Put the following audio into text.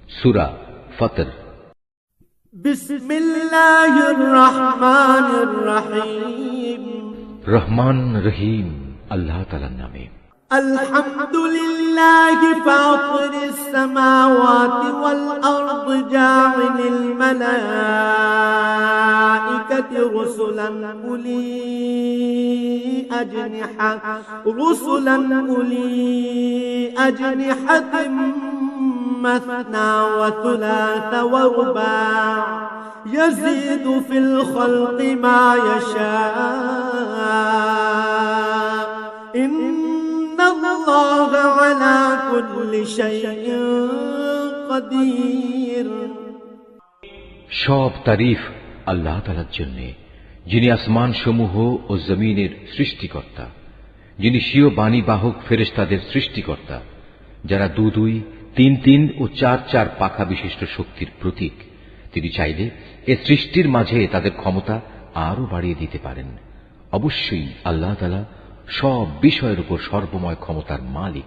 সূরা ফাতর। বিসমিল্লাহির রহমানির রহিম। রহমান রহিম আল্লাহ তাআলার নামে। আলহামদুলিল্লাহি ফাতিরিস সামাওয়াতি ওয়াল আরদি জাইলিল মালাইকাতি রুসুলান উলি আজনিহাতিন مثنى وثلاث ورباع يزيد في الخلق ما يشاء إن الله على كل شيء قدير। সব তারিফ আল্লাহ তাআলার জন্য, যিনি আসমান সমূহ ও জমিনের সৃষ্টিকর্তা, যিনি স্বীয় বাণী বাহক ফেরেশতাদের সৃষ্টিকর্তা, যারা দুই, তিন তিন ও চার চার পাখা বিশিষ্ট শক্তির প্রতীক। তিনি চাইলে এ সৃষ্টির মাঝে তাদের ক্ষমতা আরো বাড়িয়ে দিতে পারেন। অবশ্যই আল্লাহ তাআলা সব বিষয়ের উপর সর্বময় ক্ষমতার মালিক।